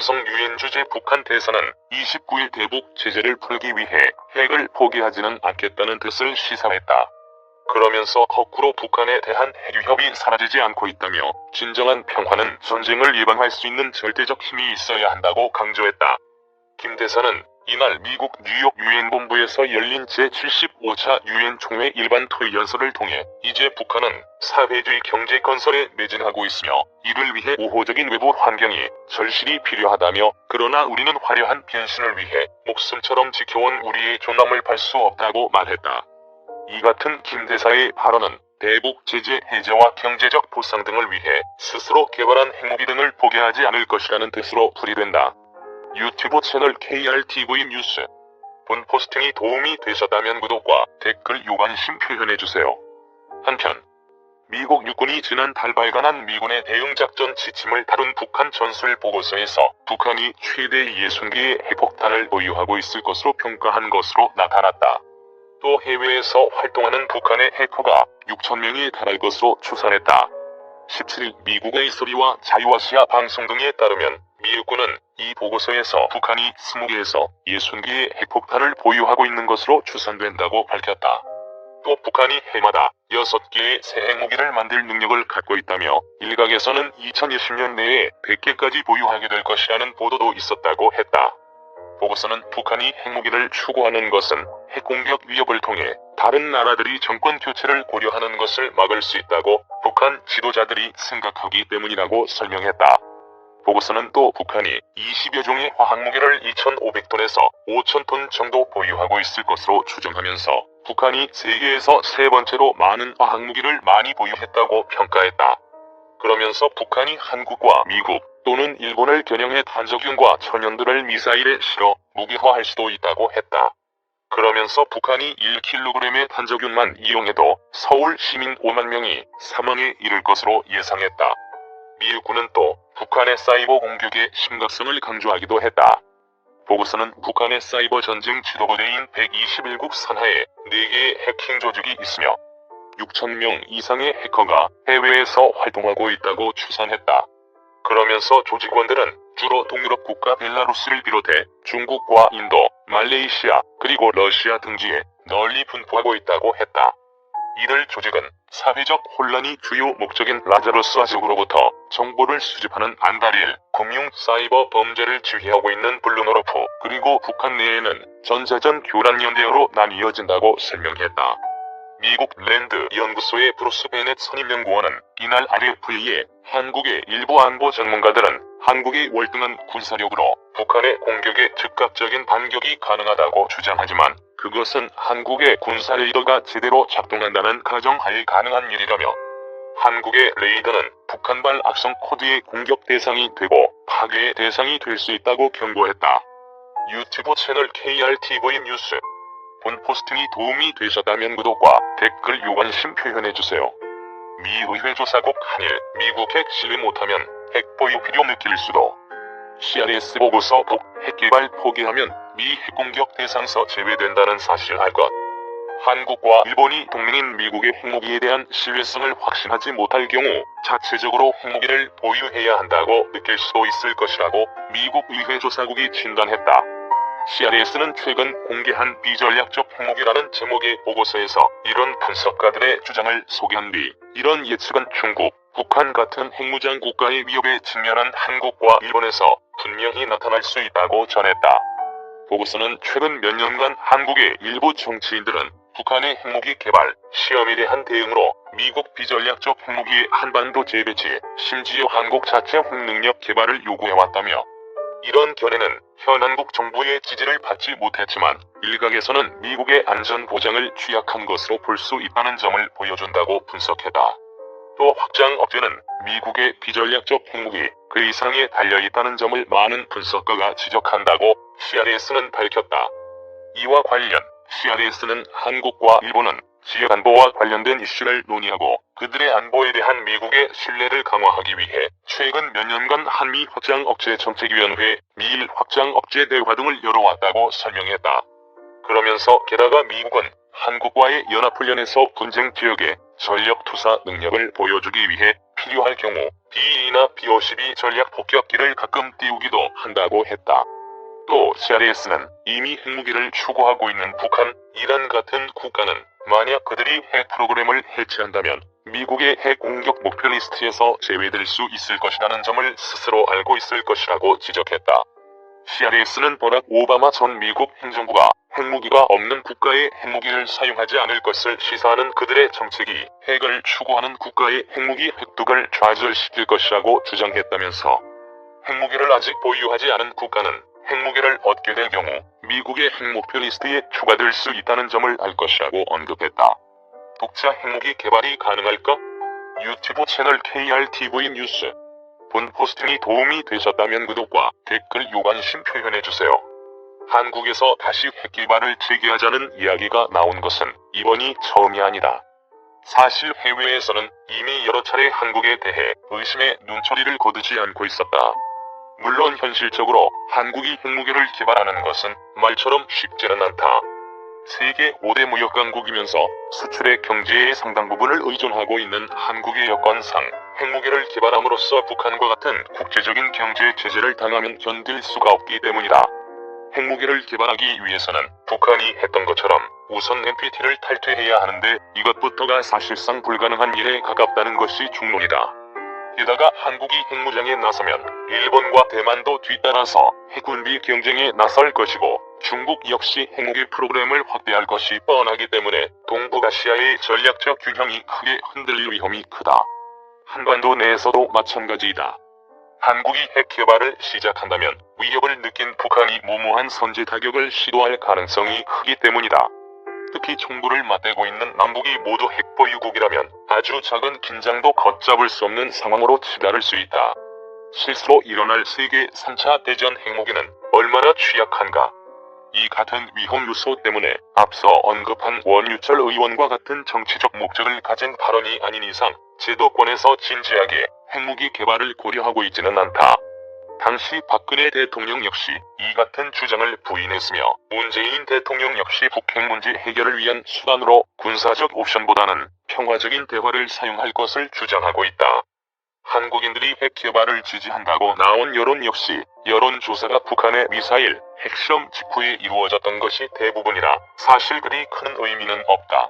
김일성 유엔 주재 북한 대사는 29일 대북 제재를 풀기 위해 핵을 포기하지는 않겠다는 뜻을 시사했다. 그러면서 거꾸로 북한에 대한 핵위협이 사라지지 않고 있다며 진정한 평화는 전쟁을 예방할 수 있는 절대적 힘이 있어야 한다고 강조했다. 김 대사는 이날 미국 뉴욕 유엔본부에서 열린 제75차 유엔 총회 일반 토의 연설을 통해 이제 북한은 사회주의 경제 건설에 매진하고 있으며 이를 위해 우호적인 외부 환경이 절실히 필요하다며 그러나 우리는 화려한 변신을 위해 목숨처럼 지켜온 우리의 존엄을 팔 수 없다고 말했다. 이 같은 김 대사의 발언은 대북 제재 해제와 경제적 보상 등을 위해 스스로 개발한 핵무기 등을 포기하지 않을 것이라는 뜻으로 풀이된다. 유튜브 채널 KRTV 뉴스. 본 포스팅이 도움이 되셨다면 구독과 댓글 요관심 표현해주세요. 한편 미국 육군이 지난달 발간한 미군의 대응작전 지침을 다룬 북한 전술 보고서에서 북한이 최대 60개의 핵폭탄을 보유하고 있을 것으로 평가한 것으로 나타났다. 또 해외에서 활동하는 북한의 해커가 6,000명에 달할 것으로 추산했다. 17일 미국의 소리와 자유아시아 방송 등에 따르면 미 육군은 이 보고서에서 북한이 20개에서 60개의 핵폭탄을 보유하고 있는 것으로 추산된다고 밝혔다. 또 북한이 해마다 6개의 새 핵무기를 만들 능력을 갖고 있다며 일각에서는 2020년 내에 100개까지 보유하게 될 것이라는 보도도 있었다고 했다. 보고서는 북한이 핵무기를 추구하는 것은 핵공격 위협을 통해 다른 나라들이 정권 교체를 고려하는 것을 막을 수 있다고 북한 지도자들이 생각하기 때문이라고 설명했다. 보고서는 또 북한이 20여 종의 화학무기를 2,500톤에서 5,000톤 정도 보유하고 있을 것으로 추정하면서 북한이 세계에서 세 번째로 많은 화학무기를 많이 보유했다고 평가했다. 그러면서 북한이 한국과 미국 또는 일본을 겨냥해 탄저균과 천연들을 미사일에 실어 무기화할 수도 있다고 했다. 그러면서 북한이 1kg의 탄저균만 이용해도 서울 시민 5만 명이 사망에 이를 것으로 예상했다. 미 육군은 또 북한의 사이버 공격의 심각성을 강조하기도 했다. 보고서는 북한의 사이버 전쟁 지도부대인 121국 산하에 4개의 해킹 조직이 있으며 6,000명 이상의 해커가 해외에서 활동하고 있다고 추산했다. 그러면서 조직원들은 주로 동유럽 국가 벨라루스를 비롯해 중국과 인도, 말레이시아, 그리고 러시아 등지에 널리 분포하고 있다고 했다. 이들 조직은 사회적 혼란이 주요 목적인 라자루스 지역으로부터 정보를 수집하는 안다릴, 금융 사이버 범죄를 지휘하고 있는 블루노르프, 그리고 북한 내에는 전자전 교란연대어로 나뉘어진다고 설명했다. 미국 랜드 연구소의 브루스 베넷 선임연구원은 이날 RFA에 한국의 일부 안보 전문가들은 한국의 월등한 군사력으로 북한의 공격에 즉각적인 반격이 가능하다고 주장하지만 그것은 한국의 군사 레이더가 제대로 작동한다는 가정하에 가능한 일이라며 한국의 레이더는 북한발 악성 코드의 공격 대상이 되고 파괴의 대상이 될 수 있다고 경고했다. 유튜브 채널 KRTV 뉴스. 본 포스팅이 도움이 되셨다면 구독과 댓글 요관심 표현해주세요. 미 의회 조사국 한일, 미국 핵 실리 못하면 핵 보유 필요 느낄 수도. CRS 보고서 북 핵개발 포기하면 미 핵공격 대상서 제외된다는 사실 알 것. 한국과 일본이 동맹인 미국의 핵무기에 대한 신뢰성을 확신하지 못할 경우 자체적으로 핵무기를 보유해야 한다고 느낄 수도 있을 것이라고 미국 의회 조사국이 진단했다. CRS는 최근 공개한 비전략적 핵무기라는 제목의 보고서에서 이런 분석가들의 주장을 소개한 뒤 이런 예측은 중국, 북한 같은 핵무장 국가의 위협에 직면한 한국과 일본에서 분명히 나타날 수 있다고 전했다. 보고서는 최근 몇 년간 한국의 일부 정치인들은 북한의 핵무기 개발, 시험에 대한 대응으로 미국 비전략적 핵무기의 한반도 재배치, 심지어 한국 자체 핵능력 개발을 요구해왔다며 이런 견해는 현 한국 정부의 지지를 받지 못했지만 일각에서는 미국의 안전보장을 취약한 것으로 볼 수 있다는 점을 보여준다고 분석했다. 또 확장 억제는 미국의 비전략적 핵무기 그 이상에 달려있다는 점을 많은 분석가가 지적한다고 CRS는 밝혔다. 이와 관련 CRS는 한국과 일본은 지역 안보와 관련된 이슈를 논의하고 그들의 안보에 대한 미국의 신뢰를 강화하기 위해 최근 몇 년간 한미 확장 억제 정책위원회, 미일 확장 억제 대화 등을 열어왔다고 설명했다. 그러면서 게다가 미국은 한국과의 연합훈련에서 분쟁 지역에 전력 투사 능력을 보여주기 위해 필요할 경우 B-1이나 B-52 전략 폭격기를 가끔 띄우기도 한다고 했다. 또 CRS는 이미 핵무기를 추구하고 있는 북한, 이란 같은 국가는 만약 그들이 핵 프로그램을 해체한다면 미국의 핵 공격 목표 리스트에서 제외될 수 있을 것이라는 점을 스스로 알고 있을 것이라고 지적했다. CRS는 버락 오바마 전 미국 행정부가 핵무기가 없는 국가의 핵무기를 사용하지 않을 것을 시사하는 그들의 정책이 핵을 추구하는 국가의 핵무기 획득을 좌절시킬 것이라고 주장했다면서 핵무기를 아직 보유하지 않은 국가는 핵무기를 얻게 될 경우 미국의 핵목표 리스트에 추가될 수 있다는 점을 알 것이라고 언급했다. 독자 핵무기 개발이 가능할까? 유튜브 채널 KRTV 뉴스. 본 포스팅이 도움이 되셨다면 구독과 댓글 요관심 표현해주세요. 한국에서 다시 핵 개발을 재개하자는 이야기가 나온 것은 이번이 처음이 아니다. 사실 해외에서는 이미 여러 차례 한국에 대해 의심의 눈초리를 거두지 않고 있었다. 물론 현실적으로 한국이 핵무기를 개발하는 것은 말처럼 쉽지는 않다. 세계 5대 무역 강국이면서 수출의 경제의 상당 부분을 의존하고 있는 한국의 여건상 핵무기를 개발함으로써 북한과 같은 국제적인 경제 제재를 당하면 견딜 수가 없기 때문이다. 핵무기를 개발하기 위해서는 북한이 했던 것처럼 우선 NPT를 탈퇴해야 하는데 이것부터가 사실상 불가능한 일에 가깝다는 것이 중론이다. 게다가 한국이 핵무장에 나서면 일본과 대만도 뒤따라서 핵군비 경쟁에 나설 것이고 중국 역시 핵무기 프로그램을 확대할 것이 뻔하기 때문에 동북아시아의 전략적 균형이 크게 흔들릴 위험이 크다. 한반도 내에서도 마찬가지이다. 한국이 핵 개발을 시작한다면 위협을 느낀 북한이 무모한 선제 타격을 시도할 가능성이 크기 때문이다. 특히 총구를 맞대고 있는 남북이 모두 핵보유국이라면 아주 작은 긴장도 걷잡을 수 없는 상황으로 치달을 수 있다. 실수로 일어날 세계 3차 대전 핵무기는 얼마나 취약한가. 이 같은 위험 요소 때문에 앞서 언급한 원유철 의원과 같은 정치적 목적을 가진 발언이 아닌 이상 제도권에서 진지하게 핵무기 개발을 고려하고 있지는 않다. 당시 박근혜 대통령 역시 이 같은 주장을 부인했으며 문재인 대통령 역시 북핵 문제 해결을 위한 수단으로 군사적 옵션보다는 평화적인 대화를 사용할 것을 주장하고 있다. 한국인들이 핵 개발을 지지한다고 나온 여론 역시 여론조사가 북한의 미사일, 핵실험 직후에 이루어졌던 것이 대부분이라 사실 그리 큰 의미는 없다.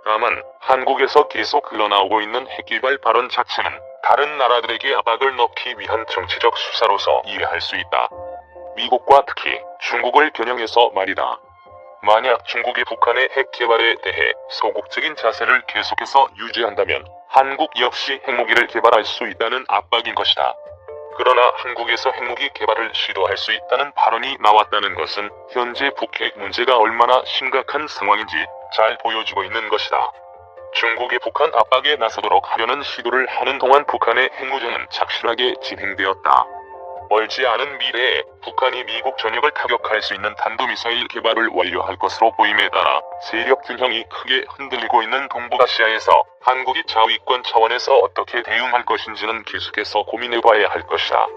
다만 한국에서 계속 흘러나오고 있는 핵개발 발언 자체는 다른 나라들에게 압박을 넣기 위한 정치적 수사로서 이해할 수 있다. 미국과 특히 중국을 겨냥해서 말이다. 만약 중국이 북한의 핵 개발에 대해 소극적인 자세를 계속해서 유지한다면 한국 역시 핵무기를 개발할 수 있다는 압박인 것이다. 그러나 한국에서 핵무기 개발을 시도할 수 있다는 발언이 나왔다는 것은 현재 북핵 문제가 얼마나 심각한 상황인지 잘 보여주고 있는 것이다. 중국이 북한 압박에 나서도록 하려는 시도를 하는 동안 북한의 핵무장은 착실하게 진행되었다. 멀지 않은 미래에 북한이 미국 전역을 타격할 수 있는 탄도미사일 개발을 완료할 것으로 보임에 따라 세력 균형이 크게 흔들리고 있는 동북아시아에서 한국이 자위권 차원에서 어떻게 대응할 것인지는 계속해서 고민해봐야 할 것이다.